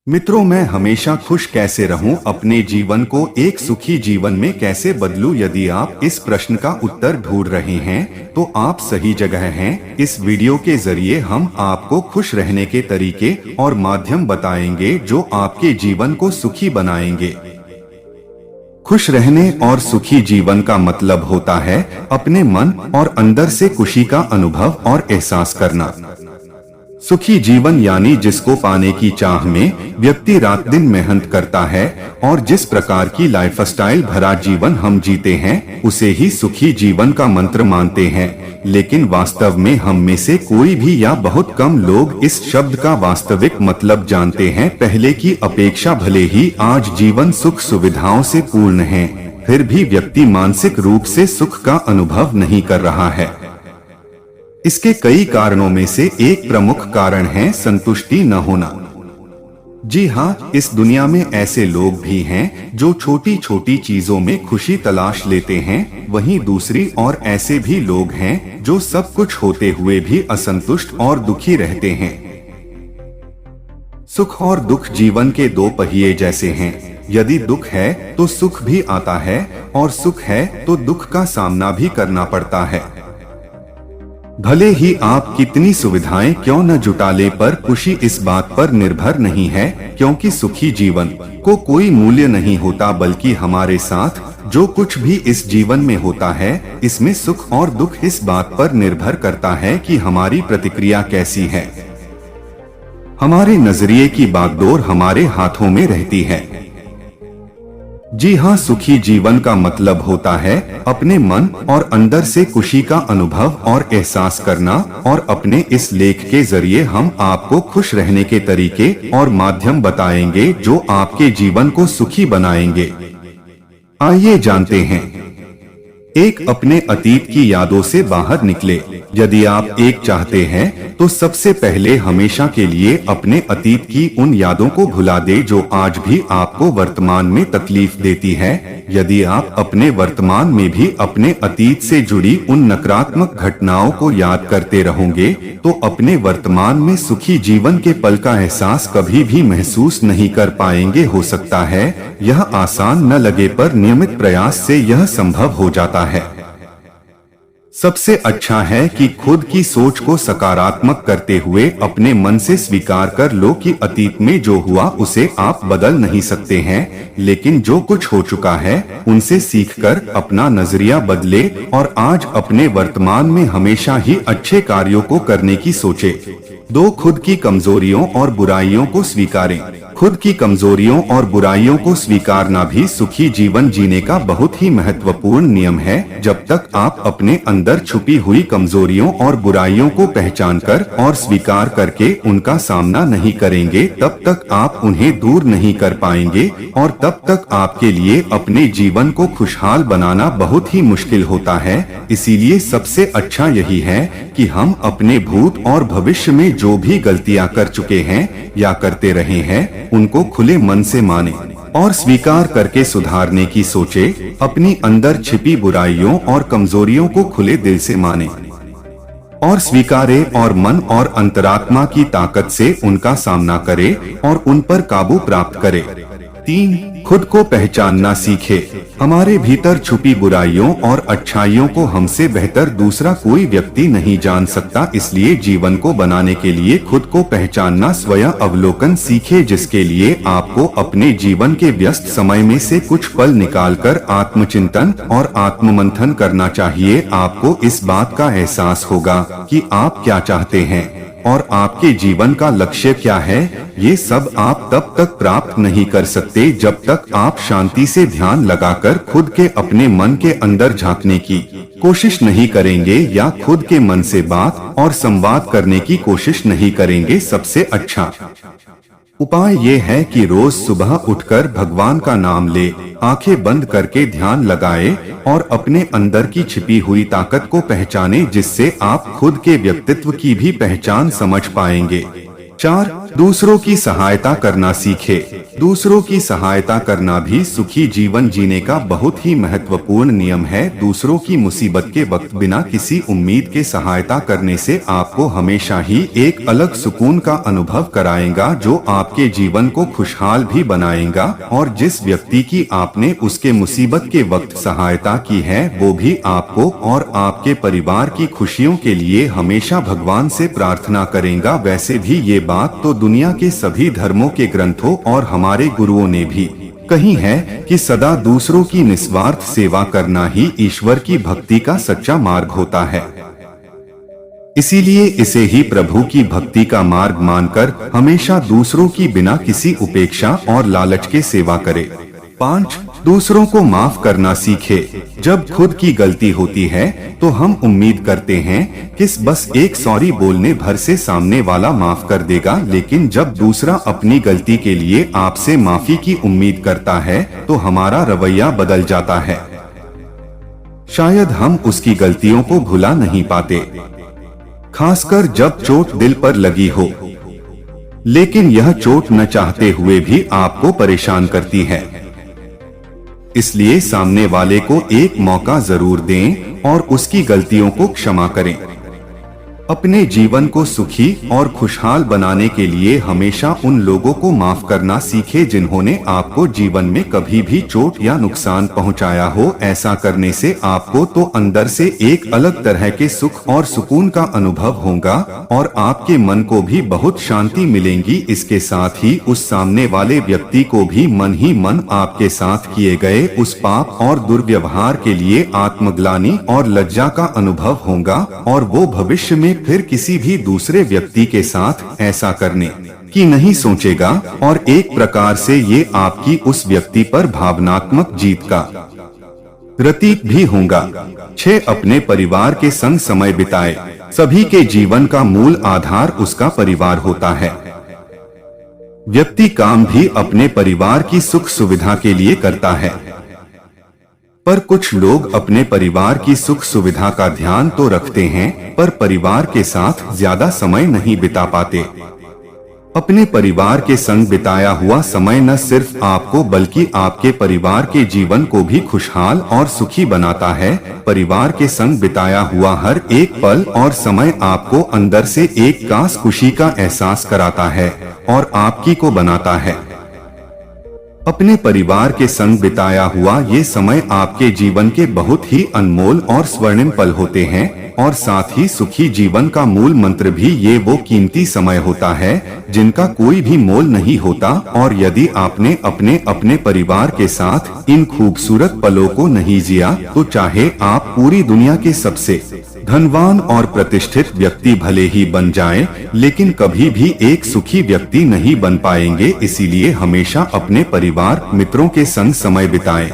मित्रों, मैं हमेशा खुश कैसे रहूं, अपने जीवन को एक सुखी जीवन में कैसे बदलूं? यदि आप इस प्रश्न का उत्तर ढूंढ रहे हैं तो आप सही जगह हैं। इस वीडियो के जरिए हम आपको खुश रहने के तरीके और माध्यम बताएंगे जो आपके जीवन को सुखी बनाएंगे। खुश रहने और सुखी जीवन का मतलब होता है अपने मन और अंदर से खुशी का अनुभव और एहसास करना। सुखी जीवन यानी जिसको पाने की चाह में व्यक्ति रात दिन मेहनत करता है और जिस प्रकार की लाइफस्टाइल भरा जीवन हम जीते हैं उसे ही सुखी जीवन का मंत्र मानते हैं। लेकिन वास्तव में हम में से कोई भी या बहुत कम लोग इस शब्द का वास्तविक मतलब जानते हैं। पहले की अपेक्षा भले ही आज जीवन सुख सुविधाओं से पूर्ण है, फिर भी व्यक्ति मानसिक रूप से सुख का अनुभव नहीं कर रहा है। इसके कई कारणों में से एक प्रमुख कारण है संतुष्टि न होना। जी हाँ, इस दुनिया में ऐसे लोग भी हैं जो छोटी छोटी चीजों में खुशी तलाश लेते हैं। वहीं दूसरी ओर ऐसे भी लोग हैं जो सब कुछ होते हुए भी असंतुष्ट और दुखी रहते हैं। सुख और दुख जीवन के दो पहिए जैसे हैं। यदि दुख है तो सुख भी आता है और सुख है तो दुख का सामना भी करना पड़ता है। भले ही आप कितनी सुविधाएं क्यों न जुटा ले, पर खुशी इस बात पर निर्भर नहीं है, क्योंकि सुखी जीवन को कोई मूल्य नहीं होता, बल्कि हमारे साथ जो कुछ भी इस जीवन में होता है इसमें सुख और दुख इस बात पर निर्भर करता है कि हमारी प्रतिक्रिया कैसी है। हमारे नजरिए की बागडोर हमारे हाथों में रहती है। जी हाँ, सुखी जीवन का मतलब होता है अपने मन और अंदर से खुशी का अनुभव और एहसास करना। और अपने इस लेख के जरिए हम आपको खुश रहने के तरीके और माध्यम बताएंगे जो आपके जीवन को सुखी बनाएंगे। आइए जानते हैं। एक, अपने अतीत की यादों से बाहर निकले। यदि आप एक चाहते हैं तो सबसे पहले हमेशा के लिए अपने अतीत की उन यादों को भुला दे जो आज भी आपको वर्तमान में तकलीफ देती है। यदि आप अपने वर्तमान में भी अपने अतीत से जुड़ी उन नकारात्मक घटनाओं को याद करते रहोगे तो अपने वर्तमान में सुखी जीवन के पल का एहसास कभी भी महसूस नहीं कर पाएंगे। हो सकता है यह आसान न लगे, पर नियमित प्रयास से यह संभव हो जाता है। सबसे अच्छा है कि खुद की सोच को सकारात्मक करते हुए अपने मन से स्वीकार कर लो कि अतीत में जो हुआ उसे आप बदल नहीं सकते हैं, लेकिन जो कुछ हो चुका है उनसे सीखकर अपना नजरिया बदले और आज अपने वर्तमान में हमेशा ही अच्छे कार्यों को करने की सोचे। 2, खुद की कमजोरियों और बुराइयों को स्वीकारें। खुद की कमजोरियों और बुराइयों को स्वीकारना भी सुखी जीवन जीने का बहुत ही महत्वपूर्ण नियम है। जब तक आप अपने अंदर छुपी हुई कमजोरियों और बुराइयों को पहचानकर और स्वीकार करके उनका सामना नहीं करेंगे, तब तक आप उन्हें दूर नहीं कर पाएंगे और तब तक आपके लिए अपने जीवन को खुशहाल बनाना बहुत ही मुश्किल होता है। इसीलिए सबसे अच्छा यही है कि हम अपने भूत और भविष्य में जो भी गलतियां कर चुके हैं या करते रहे हैं उनको खुले मन से माने और स्वीकार करके सुधारने की सोचे। अपनी अंदर छिपी बुराइयों और कमजोरियों को खुले दिल से माने और स्वीकारे और मन और अंतरात्मा की ताकत से उनका सामना करे और उन पर काबू प्राप्त करे। 3, खुद को पहचानना सीखे। हमारे भीतर छुपी बुराइयों और अच्छाइयों को हमसे बेहतर दूसरा कोई व्यक्ति नहीं जान सकता। इसलिए जीवन को बनाने के लिए खुद को पहचानना, स्वयं अवलोकन सीखे, जिसके लिए आपको अपने जीवन के व्यस्त समय में से कुछ पल निकालकर आत्मचिंतन और आत्ममंथन करना चाहिए। आपको इस बात का एहसास होगा कि आप क्या चाहते हैं और आपके जीवन का लक्ष्य क्या है। ये सब आप तब तक प्राप्त नहीं कर सकते जब तक आप शांति से ध्यान लगाकर खुद के अपने मन के अंदर झांकने की कोशिश नहीं करेंगे या खुद के मन से बात और संवाद करने की कोशिश नहीं करेंगे। सबसे अच्छा उपाय ये है कि रोज सुबह उठकर भगवान का नाम ले, आंखें बंद करके ध्यान लगाए और अपने अंदर की छिपी हुई ताकत को पहचाने, जिससे आप खुद के व्यक्तित्व की भी पहचान समझ पाएंगे। 4, दूसरों की सहायता करना सीखे। दूसरों की सहायता करना भी सुखी जीवन जीने का बहुत ही महत्वपूर्ण नियम है। दूसरों की मुसीबत के वक्त बिना किसी उम्मीद के सहायता करने से आपको हमेशा ही एक अलग सुकून का अनुभव कराएगा, जो आपके जीवन को खुशहाल भी बनाएगा। और जिस व्यक्ति की आपने उसके मुसीबत के वक्त सहायता की है, वो भी आपको और आपके परिवार की खुशियों के लिए हमेशा भगवान से प्रार्थना करेगा। वैसे भी ये बात तो दुनिया के सभी धर्मों के ग्रंथों और हमारे गुरुओं ने भी कही है कि सदा दूसरों की निस्वार्थ सेवा करना ही ईश्वर की भक्ति का सच्चा मार्ग होता है। इसीलिए इसे ही प्रभु की भक्ति का मार्ग मानकर हमेशा दूसरों की बिना किसी उपेक्षा और लालच के सेवा करे। 5. दूसरों को माफ करना सीखे। जब खुद की गलती होती है तो हम उम्मीद करते हैं कि बस एक सॉरी बोलने भर से सामने वाला माफ कर देगा, लेकिन जब दूसरा अपनी गलती के लिए आपसे माफी की उम्मीद करता है तो हमारा रवैया बदल जाता है। शायद हम उसकी गलतियों को भुला नहीं पाते, खासकर जब चोट दिल पर लगी हो, लेकिन यह चोट न चाहते हुए भी आपको परेशान करती है। इसलिए सामने वाले को एक मौका जरूर दें और उसकी गलतियों को क्षमा करें। अपने जीवन को सुखी और खुशहाल बनाने के लिए हमेशा उन लोगों को माफ करना सीखे जिन्होंने आपको जीवन में कभी भी चोट या नुकसान पहुंचाया हो। ऐसा करने से आपको तो अंदर से एक अलग तरह के सुख और सुकून का अनुभव होगा और आपके मन को भी बहुत शांति मिलेगी। इसके साथ ही उस सामने वाले व्यक्ति को भी मन ही मन आपके साथ किए गए उस पाप और दुर्व्यवहार के लिए आत्मग्लानि और लज्जा का अनुभव होगा और वो भविष्य में फिर किसी भी दूसरे व्यक्ति के साथ ऐसा करने की नहीं सोचेगा और एक प्रकार से ये आपकी उस व्यक्ति पर भावनात्मक जीत का प्रतीक भी होगा। 6. अपने परिवार के संग समय बिताए। सभी के जीवन का मूल आधार उसका परिवार होता है। व्यक्ति काम भी अपने परिवार की सुख सुविधा के लिए करता है, पर कुछ लोग अपने परिवार की सुख सुविधा का ध्यान तो रखते हैं पर परिवार के साथ ज्यादा समय नहीं बिता पाते। अपने परिवार के संग बिताया हुआ समय न सिर्फ आपको बल्कि आपके परिवार के जीवन को भी खुशहाल और सुखी बनाता है। परिवार के संग बिताया हुआ हर एक पल और समय आपको अंदर से एक खास खुशी का एहसास कराता है और आपकी को बनाता है। अपने परिवार के संग बिताया हुआ ये समय आपके जीवन के बहुत ही अनमोल और स्वर्णिम पल होते हैं और साथ ही सुखी जीवन का मूल मंत्र भी ये वो कीमती समय होता है जिनका कोई भी मोल नहीं होता। और यदि आपने अपने अपने परिवार के साथ इन खूबसूरत पलों को नहीं जिया तो चाहे आप पूरी दुनिया के सबसे धनवान और प्रतिष्ठित व्यक्ति भले ही बन जाएं, लेकिन कभी भी एक सुखी व्यक्ति नहीं बन पाएंगे। इसीलिए हमेशा अपने परिवार मित्रों के संग समय बिताएं।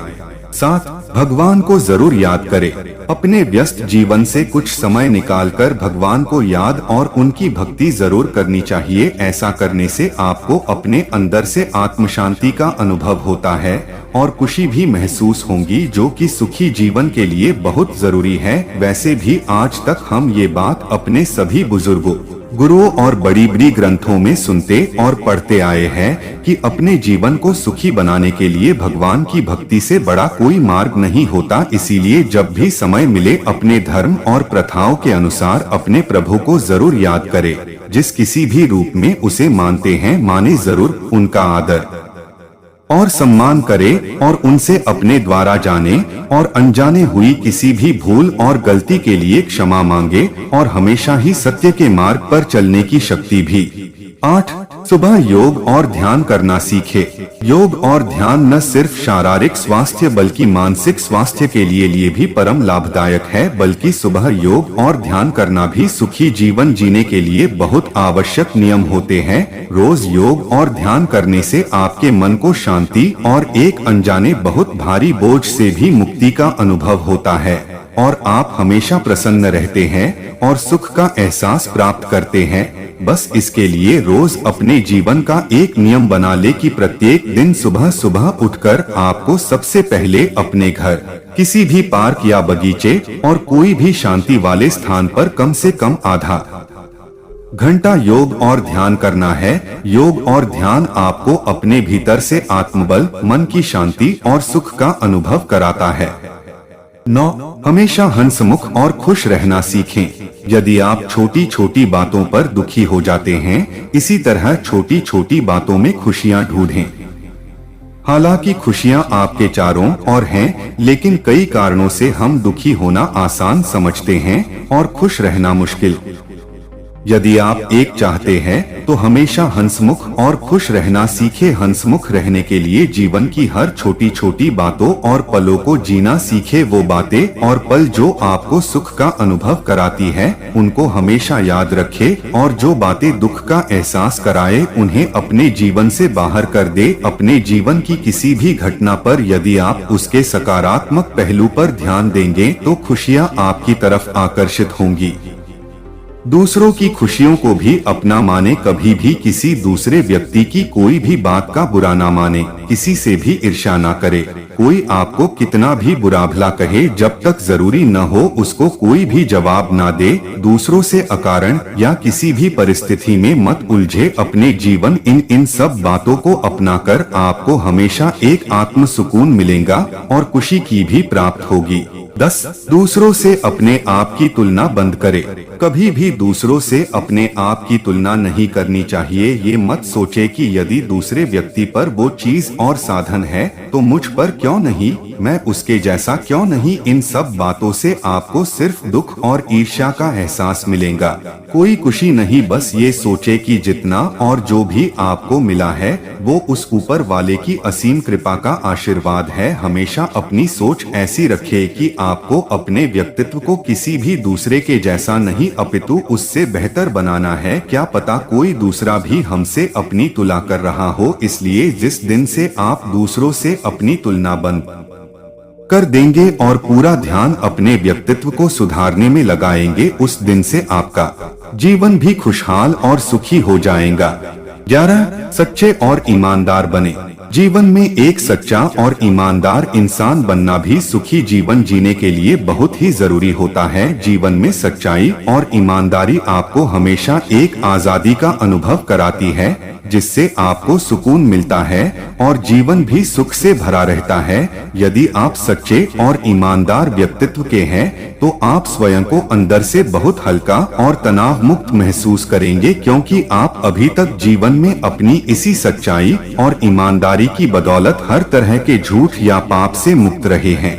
7. भगवान को जरूर याद करें। अपने व्यस्त जीवन से कुछ समय निकालकर भगवान को याद और उनकी भक्ति जरूर करनी चाहिए। ऐसा करने से आपको अपने अंदर से आत्म शांति का अनुभव होता है और खुशी भी महसूस होगी, जो कि सुखी जीवन के लिए बहुत जरूरी है। वैसे भी आज तक हम ये बात अपने सभी बुजुर्गों, गुरुओं और बड़ी बड़ी ग्रंथों में सुनते और पढ़ते आए हैं कि अपने जीवन को सुखी बनाने के लिए भगवान की भक्ति से बड़ा कोई मार्ग नहीं होता। इसीलिए जब भी समय मिले अपने धर्म और प्रथाओं के अनुसार अपने प्रभु को जरूर याद करें। जिस किसी भी रूप में उसे मानते हैं माने जरूर, उनका आदर और सम्मान करे और उनसे अपने द्वारा जाने और अनजाने हुई किसी भी भूल और गलती के लिए क्षमा मांगे और हमेशा ही सत्य के मार्ग पर चलने की शक्ति भी। 8. सुबह योग और ध्यान करना सीखे। योग और ध्यान न सिर्फ शारीरिक स्वास्थ्य बल्कि मानसिक स्वास्थ्य के लिए भी परम लाभदायक है। बल्कि सुबह योग और ध्यान करना भी सुखी जीवन जीने के लिए बहुत आवश्यक नियम होते हैं। रोज योग और ध्यान करने से आपके मन को शांति और एक अनजाने बहुत भारी बोझ से भी मुक्ति का अनुभव होता है और आप हमेशा प्रसन्न रहते हैं और सुख का एहसास प्राप्त करते हैं। बस इसके लिए रोज अपने जीवन का एक नियम बना ले कि प्रत्येक दिन सुबह सुबह उठकर आपको सबसे पहले अपने घर, किसी भी पार्क या बगीचे और कोई भी शांति वाले स्थान पर कम से कम आधा घंटा योग और ध्यान करना है। योग और ध्यान आपको अपने भीतर से आत्मबल, मन की शांति और सुख का अनुभव कराता है। 9. हमेशा हंसमुख और खुश रहना सीखें। यदि आप छोटी छोटी बातों पर दुखी हो जाते हैं, इसी तरह छोटी छोटी बातों में खुशियां ढूंढें। हालांकि खुशियां आपके चारों ओर हैं, लेकिन कई कारणों से हम दुखी होना आसान समझते हैं और खुश रहना मुश्किल। यदि आप एक चाहते हैं तो हमेशा हंसमुख और खुश रहना सीखे। हंसमुख रहने के लिए जीवन की हर छोटी छोटी बातों और पलों को जीना सीखे। वो बातें और पल जो आपको सुख का अनुभव कराती है, उनको हमेशा याद रखे, और जो बातें दुख का एहसास कराए उन्हें अपने जीवन से बाहर कर दे। अपने जीवन की किसी भी घटना पर यदि आप उसके सकारात्मक पहलू पर ध्यान देंगे तो खुशियां आपकी तरफ आकर्षित होंगी। दूसरों की खुशियों को भी अपना माने। कभी भी किसी दूसरे व्यक्ति की कोई भी बात का बुरा ना माने। किसी से भी ईर्ष्या ना करे। कोई आपको कितना भी बुरा भला कहे, जब तक जरूरी न हो उसको कोई भी जवाब ना दे। दूसरों से अकारण या किसी भी परिस्थिति में मत उलझे। अपने जीवन इन सब बातों को अपनाकर आपको हमेशा एक आत्म सुकून मिलेगा और खुशी की भी प्राप्त होगी। 10. दूसरों से अपने आप की तुलना बंद करें। कभी भी दूसरों से अपने आप की तुलना नहीं करनी चाहिए। ये मत सोचे कि यदि दूसरे व्यक्ति पर वो चीज और साधन है तो मुझ पर क्यों नहीं, मैं उसके जैसा क्यों नहीं। इन सब बातों से आपको सिर्फ दुख और ईर्ष्या का एहसास मिलेगा, कोई खुशी नहीं। बस ये सोचे कि जितना और जो भी आपको मिला है वो उस ऊपर वाले की असीम कृपा का आशीर्वाद है। हमेशा अपनी सोच ऐसी रखे कि आपको अपने व्यक्तित्व को किसी भी दूसरे के जैसा नहीं अपितु उससे बेहतर बनाना है। क्या पता कोई दूसरा भी हमसे अपनी तुलना कर रहा हो। इसलिए जिस दिन से आप दूसरों से अपनी तुलना बंद कर देंगे और पूरा ध्यान अपने व्यक्तित्व को सुधारने में लगाएंगे, उस दिन से आपका जीवन भी खुशहाल और सुखी हो जाएगा। 11. सच्चे और ईमानदार बने। जीवन में एक सच्चा और ईमानदार इंसान बनना भी सुखी जीवन जीने के लिए बहुत ही जरूरी होता है। जीवन में सच्चाई और ईमानदारी आपको हमेशा एक आजादी का अनुभव कराती है, जिससे आपको सुकून मिलता है और जीवन भी सुख से भरा रहता है। यदि आप सच्चे और ईमानदार व्यक्तित्व के हैं तो आप स्वयं को अंदर से बहुत हल्का और तनाव मुक्त महसूस करेंगे, क्योंकि आप अभी तक जीवन में अपनी इसी सच्चाई और ईमानदारी की बदौलत हर तरह के झूठ या पाप से मुक्त रहे हैं।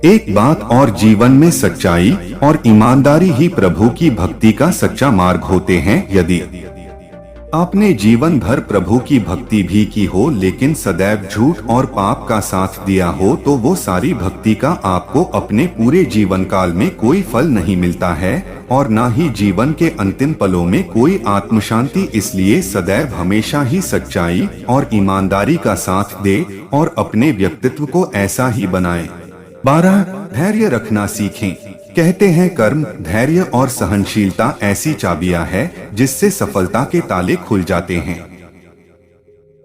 एक बात और, जीवन में सच्चाई और ईमानदारी ही प्रभु की भक्ति का सच्चा मार्ग होते हैं। यदि आपने जीवन भर प्रभु की भक्ति भी की हो लेकिन सदैव झूठ और पाप का साथ दिया हो तो वो सारी भक्ति का आपको अपने पूरे जीवन काल में कोई फल नहीं मिलता है और न ही जीवन के अंतिम पलों में कोई आत्म शांति। इसलिए सदैव हमेशा ही सच्चाई और ईमानदारी का साथ दे और अपने व्यक्तित्व को ऐसा ही बनाएं। 12. धैर्य रखना सीखें। कहते हैं कर्म, धैर्य और सहनशीलता ऐसी चाबियां हैं जिससे सफलता के ताले खुल जाते हैं।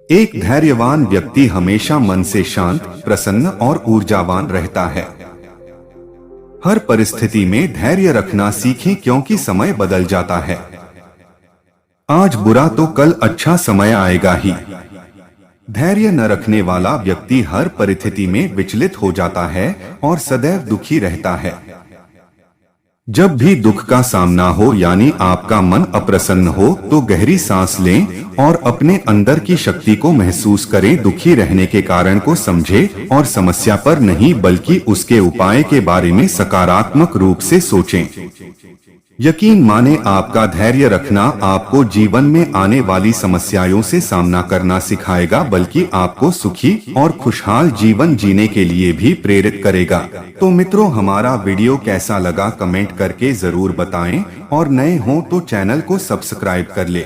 एक धैर्यवान व्यक्ति हमेशा मन से शांत, प्रसन्न और ऊर्जावान रहता है। हर परिस्थिति में धैर्य रखना सीखें, क्योंकि समय बदल जाता है। आज बुरा तो कल अच्छा समय आएगा ही। धैर्य न रखने वाला व्यक्ति हर परिस्थिति में विचलित हो जाता है और सदैव दुखी रहता है। जब भी दुख का सामना हो यानी आपका मन अप्रसन्न हो तो गहरी सांस लें और अपने अंदर की शक्ति को महसूस करें। दुखी रहने के कारण को समझें और समस्या पर नहीं बल्कि उसके उपाय के बारे में सकारात्मक रूप से सोचें। यकीन माने आपका धैर्य रखना आपको जीवन में आने वाली समस्याओं से सामना करना सिखाएगा, बल्कि आपको सुखी और खुशहाल जीवन जीने के लिए भी प्रेरित करेगा। तो मित्रों, हमारा वीडियो कैसा लगा कमेंट करके जरूर बताएं और नए हों तो चैनल को सब्सक्राइब कर ले।